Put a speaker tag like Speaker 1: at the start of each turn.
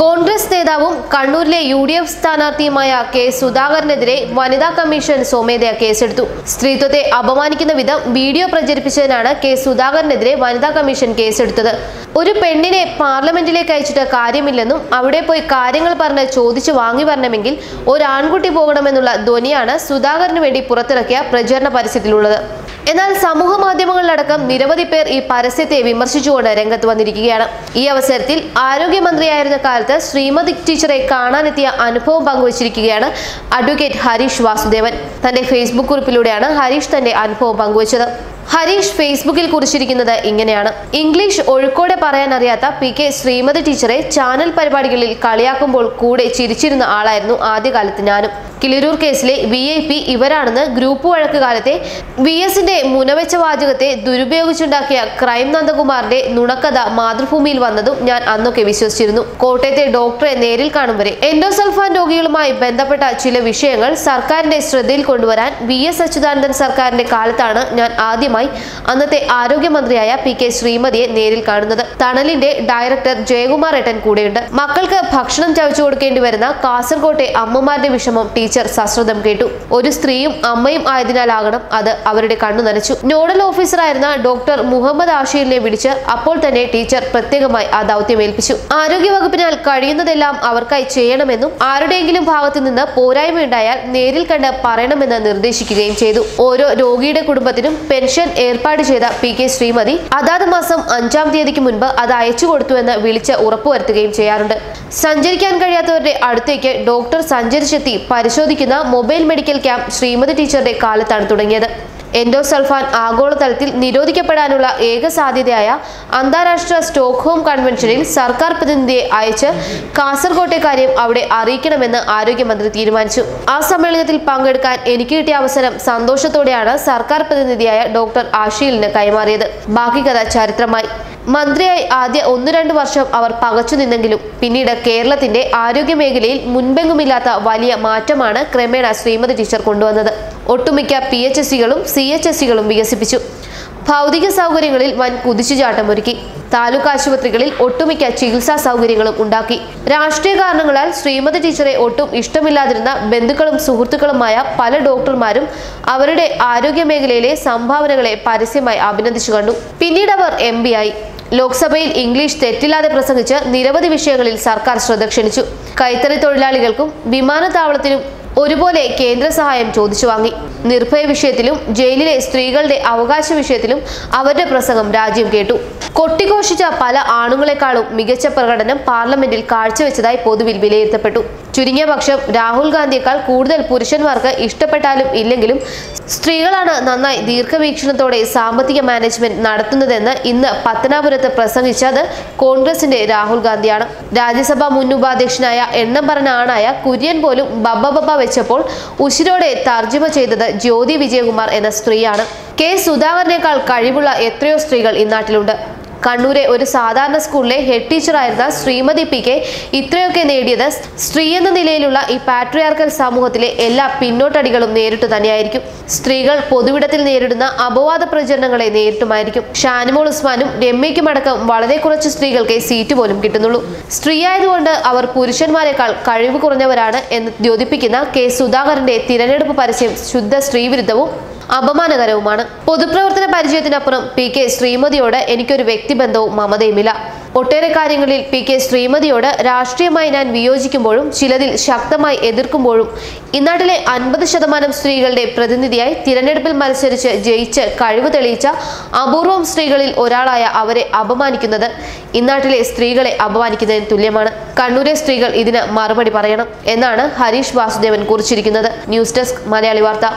Speaker 1: കോൺഗ്രസ് നേതാവും കണ്ണൂരിലെ UDF സ്ഥാനാർത്ഥിയുമായ K സുധാകരനെതിരെ വനിതാ കമ്മീഷൻ സ്വമേധയാ കേസെടുത്തു. സ്ത്രീത്വത്തെ അപമാനിക്കുന്ന വിധം വീഡിയോ പ്രചരിപ്പിച്ചതിനാണ് കെ സുധാകരനെതിരെ വനിതാ കമ്മീഷൻ കേസെടുത്തത്. ഒരു പെണ്ണിനെ പാർലമെന്റിലേക്ക് അയച്ചിട്ട് കാര്യമില്ലെന്നും അവിടെ പോയി കാര്യങ്ങൾ പറഞ്ഞ് ചോദിച്ചു വാങ്ങി വരണമെങ്കിൽ ഒരു ആൺകുട്ടി പോകണമെന്നുള്ള ധ്വനിയാണ് സുധാകരന് വേണ്ടി പുറത്തിറക്കിയ പ്രചരണ പരസ്യത്തിലുള്ളത്. എന്നാൽ സമൂഹ മാധ്യമങ്ങളിലടക്കം നിരവധി പേർ ഈ പരസ്യത്തെ വിമർശിച്ചുകൊണ്ട് രംഗത്ത് വന്നിരിക്കുകയാണ്. ഈ അവസരത്തിൽ ആരോഗ്യമന്ത്രിയായിരുന്ന കാലത്ത് ശ്രീമതി ടീച്ചറെ കാണാനെത്തിയ അനുഭവം പങ്കുവച്ചിരിക്കുകയാണ് അഡ്വക്കേറ്റ് ഹരീഷ് വാസുദേവൻ. തന്റെ ഫേസ്ബുക്ക് കുറിപ്പിലൂടെയാണ് ഹരീഷ് തന്റെ അനുഭവം പങ്കുവച്ചത്. ഹരീഷ് ഫേസ്ബുക്കിൽ കുറിച്ചിരിക്കുന്നത് ഇങ്ങനെയാണ്: ഇംഗ്ലീഷ് ഒഴുക്കോടെ പറയാൻ അറിയാത്ത PK ശ്രീമതി ടീച്ചറെ ചാനൽ പരിപാടികളിൽ കളിയാക്കുമ്പോൾ കൂടെ ചിരിച്ചിരുന്ന ആളായിരുന്നു ആദ്യകാലത്ത് ഞാനും. കിളിരൂർ കേസിലെ VIP ഇവരാണെന്ന് ഗ്രൂപ്പ് വഴക്ക് കാലത്തെ VSന്റെ മുനവെച്ച വാചകത്തെ ദുരുപയോഗിച്ചുണ്ടാക്കിയ ക്രൈം നന്ദകുമാറിന്റെ നുണക്കഥ മാതൃഭൂമിയിൽ വന്നതും ഞാൻ അന്നൊക്കെ വിശ്വസിച്ചിരുന്നു. കോട്ടയത്തെ ഡോക്ടറെ നേരിൽ കാണും വരെ എൻഡോസൾഫാൻ രോഗികളുമായി ബന്ധപ്പെട്ട ചില വിഷയങ്ങൾ സർക്കാരിന്റെ ശ്രദ്ധയിൽ കൊണ്ടുവരാൻ VS അച്യുതാനന്ദൻ സർക്കാരിന്റെ കാലത്താണ് ഞാൻ ആദ്യമായി അന്നത്തെ ആരോഗ്യമന്ത്രിയായ PK ശ്രീമതിയെ നേരിൽ കാണുന്നത്. തണലിന്റെ ഡയറക്ടർ ജയകുമാർ ഏട്ടൻ കൂടെയുണ്ട്. മക്കൾക്ക് ഭക്ഷണം ചവച്ചു കൊടുക്കേണ്ടി വരുന്ന കാസർകോട്ടെ അമ്മമാരുടെ വിഷമം ടീച്ചർ സശ്രദ്ധം കേട്ടു. ഒരു സ്ത്രീയും അമ്മയും ആയതിനാലാകണം അത് അവരുടെ കണ്ണു നനച്ചു. നോഡൽ ഓഫീസറായിരുന്ന ഡോക്ടർ മുഹമ്മദ് ആഷീറിനെ വിളിച്ച് അപ്പോൾ തന്നെ ടീച്ചർ പ്രത്യേകമായി ആ ദൗത്യം ഏൽപ്പിച്ചു. ആരോഗ്യവകുപ്പിനാൽ കഴിയുന്നതെല്ലാം അവർക്കായി ചെയ്യണമെന്നും ആരുടെയെങ്കിലും ഭാഗത്തു നിന്ന് പോരായ്മയുണ്ടായാൽ നേരിൽ കണ്ട് പറയണമെന്ന് നിർദ്ദേശിക്കുകയും ചെയ്തു. ഓരോ രോഗിയുടെ കുടുംബത്തിനും പെൻഷൻ ഏർപ്പാട് ചെയ്ത PK ശ്രീമതി അതാത് മാസം 5-ാം തീയതിക്ക് മുൻപ് അത് അയച്ചു കൊടുത്തുവെന്ന് വിളിച്ച് ഉറപ്പുവരുത്തുകയും ചെയ്യാറുണ്ട്. സഞ്ചരിക്കാൻ കഴിയാത്തവരുടെ അടുത്തേക്ക് ഡോക്ടർ സഞ്ചരിച്ചെത്തി പരിശോധിക്കുന്ന മൊബൈൽ മെഡിക്കൽ ക്യാമ്പ് ശ്രീമതി ടീച്ചറുടെ കാലത്താണ് തുടങ്ങിയത്. എൻഡോസൾഫാൻ ആഗോളതലത്തിൽ നിരോധിക്കപ്പെടാനുള്ള ഏക സാധ്യതയായ അന്താരാഷ്ട്ര സ്റ്റോക്ക്ഹോം കൺവെൻഷനിൽ സർക്കാർ പ്രതിനിധിയെ അയച്ച് കാസർകോട്ടെ കാര്യം അവിടെ അറിയിക്കണമെന്ന് ആരോഗ്യമന്ത്രി തീരുമാനിച്ചു. ആ സമ്മേളനത്തിൽ പങ്കെടുക്കാൻ എനിക്ക് കിട്ടിയ അവസരം സന്തോഷത്തോടെയാണ് സർക്കാർ പ്രതിനിധിയായ ഡോക്ടർ ആഷീലിന് കൈമാറിയത്. ബാക്കി കഥ ചരിത്രമായി. മന്ത്രിയായി ആദ്യ 1-2 വർഷം അവർ പകച്ചു നിന്നെങ്കിലും പിന്നീട് കേരളത്തിന്റെ ആരോഗ്യ മേഖലയിൽ മുൻപെങ്ങുമില്ലാത്ത വലിയ മാറ്റമാണ് ക്രമേണ ശ്രീമതി ടീച്ചർ കൊണ്ടുവന്നത്. ഒട്ടുമിക്ക PHSCകളും CHSCകളും വികസിപ്പിച്ചു. ഭൗതിക സൗകര്യങ്ങളിൽ വൻ കുതിച്ചുചാട്ടമൊരുക്കി. താലൂക്ക് ആശുപത്രികളിൽ ഒട്ടുമിക്ക ചികിത്സാ സൗകര്യങ്ങളും ഉണ്ടാക്കി. രാഷ്ട്രീയ കാരണങ്ങളാൽ ശ്രീമതി ടീച്ചറെ ഒട്ടും ഇഷ്ടമില്ലാതിരുന്ന ബന്ധുക്കളും സുഹൃത്തുക്കളുമായ പല ഡോക്ടർമാരും അവരുടെ ആരോഗ്യ മേഖലയിലെ സംഭാവനകളെ പരസ്യമായി അഭിനന്ദിച്ചു കണ്ടു. പിന്നീട് അവർ MP ആയി. ലോക്സഭയിൽ ഇംഗ്ലീഷ് തെറ്റില്ലാതെ പ്രസംഗിച്ച് നിരവധി വിഷയങ്ങളിൽ സർക്കാർ ശ്രദ്ധ ക്ഷണിച്ചു. കൈത്തറി തൊഴിലാളികൾക്കും വിമാനത്താവളത്തിനും ഒരുപോലെ കേന്ദ്ര സഹായം ചോദിച്ചു വാങ്ങി. നിർഭയ വിഷയത്തിലും ജയിലിലെ സ്ത്രീകളുടെ അവകാശ വിഷയത്തിലും അവരുടെ പ്രസംഗം രാജ്യം കേട്ടു. കൊട്ടിഘോഷിച്ച പല ആണുങ്ങളെക്കാളും മികച്ച പ്രകടനം പാർലമെന്റിൽ കാഴ്ചവെച്ചതായി പൊതുവിൽ വിലയിരുത്തപ്പെട്ടു. ചുരുങ്ങിയ പക്ഷം രാഹുൽ ഗാന്ധിയേക്കാൾ കൂടുതൽ പുരുഷന്മാർക്ക് ഇഷ്ടപ്പെട്ടാലും ഇല്ലെങ്കിലും സ്ത്രീകളാണ് നന്നായി ദീർഘവീക്ഷണത്തോടെ സാമ്പത്തിക മാനേജ്മെന്റ് നടത്തുന്നതെന്ന് ഇന്ന് പത്തനാപുരത്ത് പ്രസംഗിച്ചത് കോൺഗ്രസിന്റെ രാഹുൽ ഗാന്ധിയാണ്. രാജ്യസഭാ മുൻ ഉപാധ്യക്ഷനായ എണ്ണം പറഞ്ഞ ആണായ കുര്യൻ പോലും ബബ്ബ വെച്ചപ്പോൾ ഉശിരോടെ തർജ്ജമ ചെയ്തത് ജ്യോതി വിജയകുമാർ എന്ന സ്ത്രീയാണ്. കെ സുധാകരനേക്കാൾ കഴിവുള്ള എത്രയോ സ്ത്രീകൾ ഇന്നാട്ടിലുണ്ട്. കണ്ണൂരെ ഒരു സാധാരണ സ്കൂളിലെ ഹെഡ് ടീച്ചറായിരുന്ന ശ്രീമതി PK ഇത്രയൊക്കെ നേടിയത് സ്ത്രീ എന്ന നിലയിലുള്ള ഈ പാട്രിയാർക്കൽ സമൂഹത്തിലെ എല്ലാ പിന്നോട്ടടികളും നേരിട്ട് തന്നെയായിരിക്കും. സ്ത്രീകൾ പൊതുവിടത്തിൽ നേരിടുന്ന അപവാദ പ്രചരണങ്ങളെ നേരിട്ടുമായിരിക്കും. ഷാനിമോൾ ഉസ്മാനും രമ്യയ്ക്കുമടക്കം വളരെ കുറച്ച് സ്ത്രീകൾക്ക് സീറ്റ് പോലും കിട്ടുന്നുള്ളൂ. സ്ത്രീ ആയതുകൊണ്ട് അവർ പുരുഷന്മാരെക്കാൾ കഴിവ് കുറഞ്ഞവരാണ് എന്ന് ദ്യോതിപ്പിക്കുന്ന കെ സുധാകരന്റെ തിരഞ്ഞെടുപ്പ് പരസ്യം ശുദ്ധ സ്ത്രീവിരുദ്ധവും അപമാനകരവുമാണ്. പൊതുപ്രവർത്തന പരിചയത്തിനപ്പുറം PK ശ്രീമതിയോട് എനിക്കൊരു വ്യക്തിബന്ധവും മമതയുമില്ല. ഒട്ടേറെ കാര്യങ്ങളിൽ PK ശ്രീമതിയോട് രാഷ്ട്രീയമായി ഞാൻ വിയോജിക്കുമ്പോഴും ചിലതിൽ ശക്തമായി എതിർക്കുമ്പോഴും ഇന്നാട്ടിലെ 50% സ്ത്രീകളുടെ പ്രതിനിധിയായി തിരഞ്ഞെടുപ്പിൽ മത്സരിച്ച് ജയിച്ച് കഴിവ് തെളിയിച്ച അപൂർവം സ്ത്രീകളിൽ ഒരാളായ അവരെ അപമാനിക്കുന്നത് ഇന്നാട്ടിലെ സ്ത്രീകളെ അപമാനിക്കുന്നതിന് തുല്യമാണ്. കണ്ണൂരെ സ്ത്രീകൾ ഇതിന് മറുപടി പറയണം എന്നാണ് ഹരീഷ് വാസുദേവൻ കുറിച്ചിരിക്കുന്നത്. ന്യൂസ് ഡെസ്ക് മലയാളി വാർത്ത.